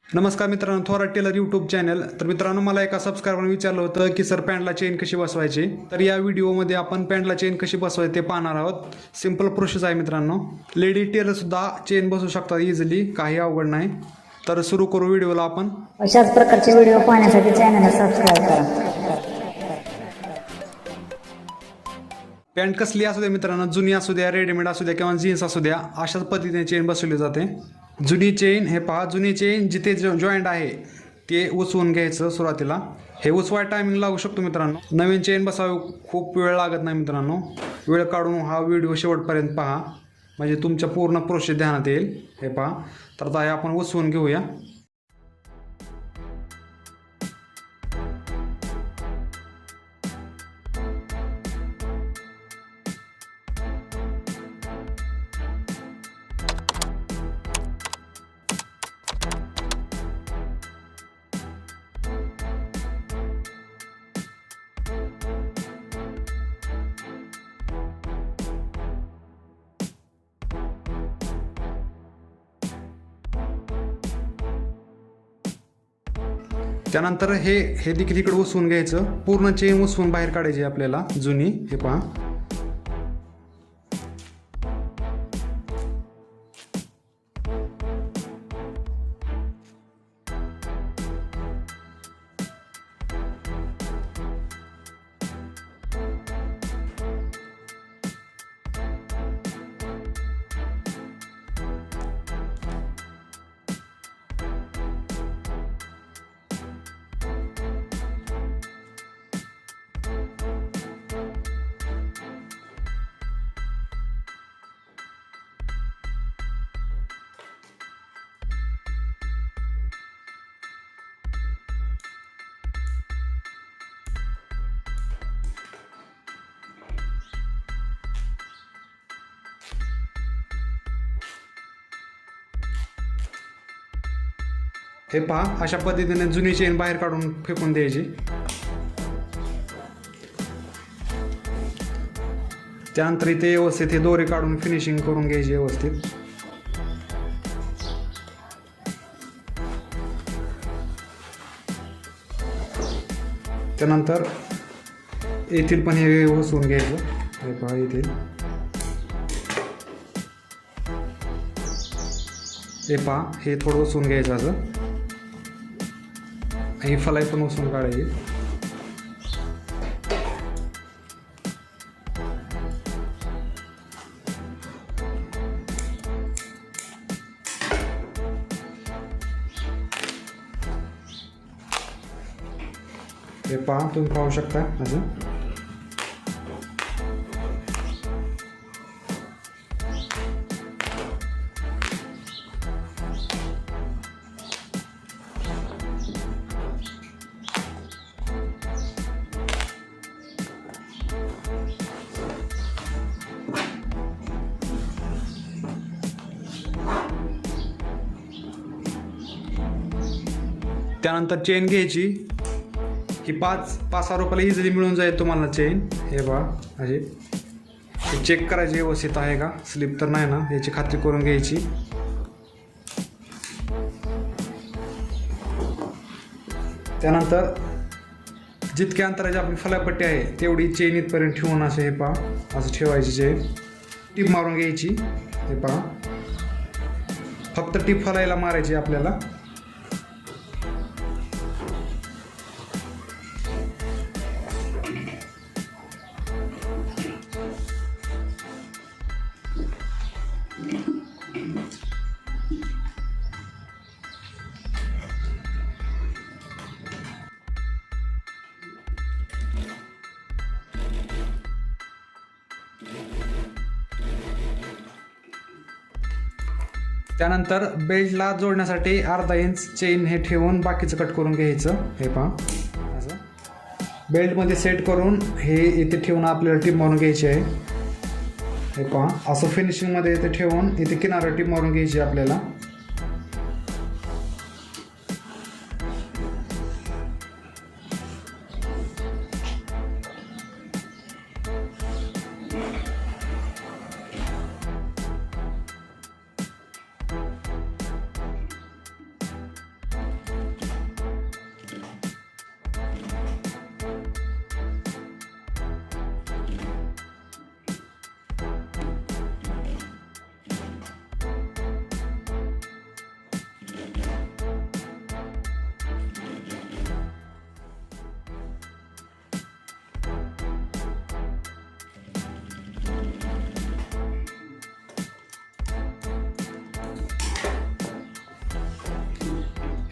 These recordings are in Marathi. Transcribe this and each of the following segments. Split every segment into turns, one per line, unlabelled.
नमस्कार मित्रांनो, थोरात टेलर यूट्यूब चॅनल. तर मित्रांनो, मला एका सबस्क्रायबरने विचारलं होतं की सर पॅन्टला चेन कशी बसवायची. तर या व्हिडिओमध्ये आपण पॅन्टला चेन कशी बसवायची ते पाहणार आहोत. सिंपल प्रोसेस आहे मित्रांनो. लेडी टेलर सुद्धा चेन बसवू शकतात इझिली, काही अवघड नाही. तर सुरू करू व्हिडिओला आपण.
अशाच प्रकारचे व्हिडिओ पाहण्यासाठी चॅनलला सबस्क्राइब करा.
पॅन्ट कसली असू द्या मित्रांनो, जुनी असू द्या, रेडीमेड असू द्या किंवा जीन्स असू द्या, अशाच पद्धतीने चेन बसवली जाते. जुनी चेन, हे पहा, जुनी चेन जिथे जॉईंट आहे ते उचवून घ्यायचं सुरुवातीला. हे उचवाय टायमिंग लागू शकतो मित्रांनो. नवीन चेन बसावी खूप वेळ लागत नाही मित्रांनो. वेळ काढून हा व्हिडिओ शेवटपर्यंत पहा, म्हणजे तुमच्या पूर्ण प्रोसेस ध्यानात येईल. हे पहा, तर आता हे आपण उचवून घेऊया. त्यानंतर हे देखील इकडे उचवून घ्यायचं. पूर्ण चेन उचवून बाहेर काढायची आपल्याला जुनी. हे पहा, हे पहा, अशा पद्धतीने जुनी चेन बाहेर काढून फेकून द्यायची. त्यानंतर इथे व्यवस्थित हे दोरे काढून फिनिशिंग करून घ्यायची व्यवस्थित. त्यानंतर येथील पण हे उचलून घ्यायचं. हे पहा, येथील हे पहा, हे थोडं उचलून घ्यायचं असं. ही फलाई पण उचलून काढायची. हे पहा, तुम्ही पाहू शकता अजून. त्यानंतर चेन घ्यायची. ही 5-6 रुपयाला इझिली मिळून जाईल तुम्हाला चेन. हे बघा, अशी चेक करायची व्यवस्थित आहे का, स्लिप तर नाही ना, याची खात्री करून घ्यायची. त्यानंतर जितक्या अंतराची आपली फलापट्टी आहे तेवढी चेन इथपर्यंत ठेवून असे, हे पहा, असं ठेवायची चेन. टीप मारून घ्यायची. हे पहा, फक्त टीप फलायला मारायची आपल्याला. त्यानंतर बेल्टला जोडण्यासाठी अर्धा इंच चेन हे ठेवून बाकीचं कट करून घ्यायचं. हे पहा, असं बेल्टमध्ये सेट करून हे इथे ठेवून आपल्याला टीप मारून घ्यायची आहे. हे पहा, असं फिनिशिंगमध्ये इथे ठेवून इथे किनारा टीप मारून घ्यायची आपल्याला.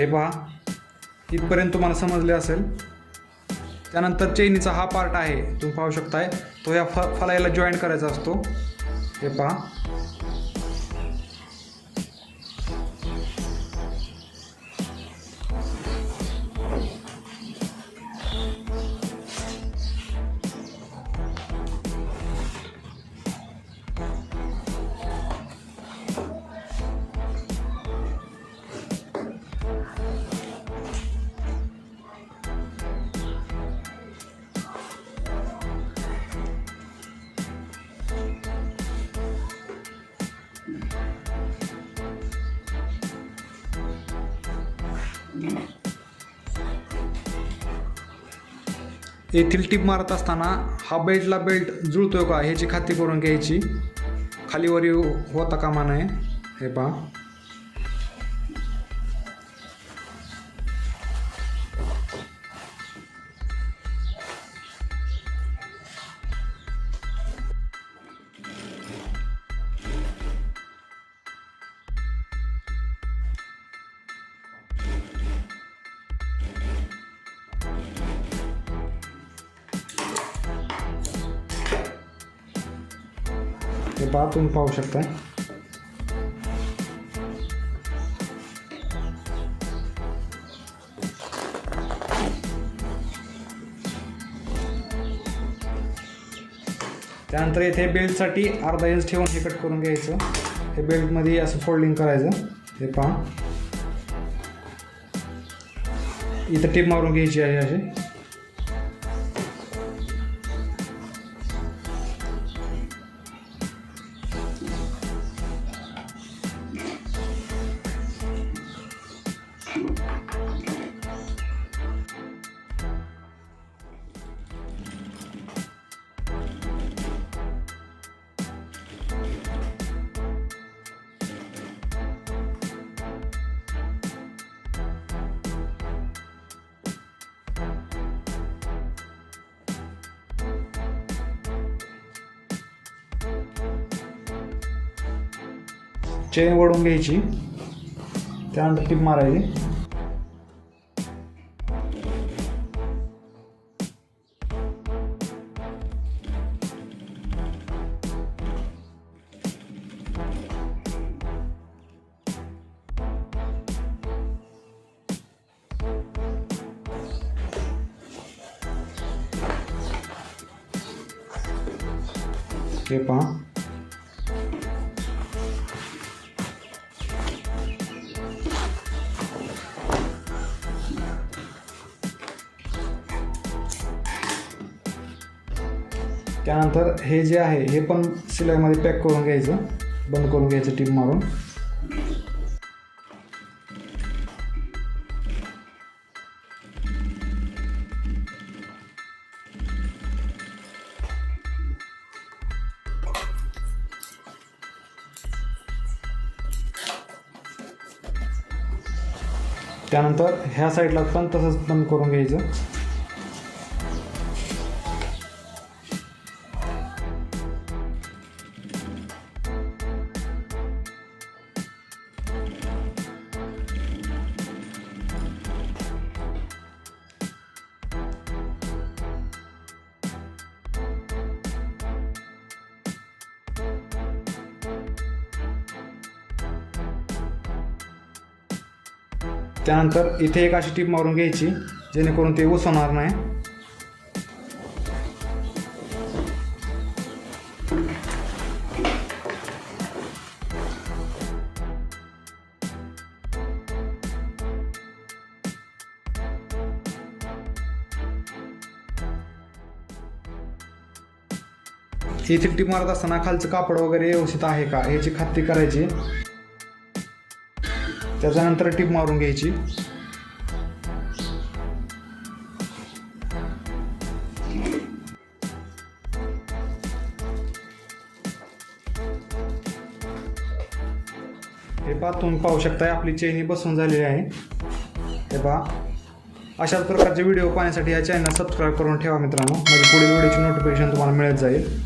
हे पहा, इथपर्यंत तुम्हाला समजले असेल. त्यानंतर चेनीचा हा पार्ट आहे, तुम्ही पाहू शकताय, तो या फलाईला जॉईंट करायचा असतो. हे पहा, येथील टीप मारत असताना हा बेल्टला बेल्ट जुळतोय का ह्याची खात्री करून घ्यायची. खालीवर होता कामा नये. हे पहा, हे पहा, तुम्ही पाहू शकता. त्यानंतर इथे बेल्टसाठी अर्धा इंच ठेवून हे कट करून घ्यायचं. हे बेल्टमध्ये असं फोल्डिंग करायचं. हे पहा, इथं टीप मारून घ्यायची आहे अशी. चेन वळून घ्यायची, त्यानंतर टीप मारायची. हे पहा, त्यानंतर हे जे आहे हे पण शिलाईमध्ये पॅक करून घ्यायचं, बंद करून घ्यायचं टीप मारून. त्यानंतर ह्या साईडला पण तसंच बंद करून घ्यायचं. त्यानंतर इथे एक अशी टीप मारून घ्यायची जेणेकरून ते उसवणार नाही. इथे टीप मारत असताना खालचं कापड वगैरे व्यवस्थित आहे का याची खात्री करायची. त्याच्यानंतर टीप मारून घ्यायची. हे पहा, तुम्ही पाहू शकता आपली चेन बसून झालेली आहे. हे पहा, अशाच प्रकारचे व्हिडिओ पाहण्यासाठी या चॅनल सबस्क्राईब करून ठेवा मित्रांनो, म्हणजे पुढील व्हिडिओची नोटिफिकेशन तुम्हाला मिळत जाईल.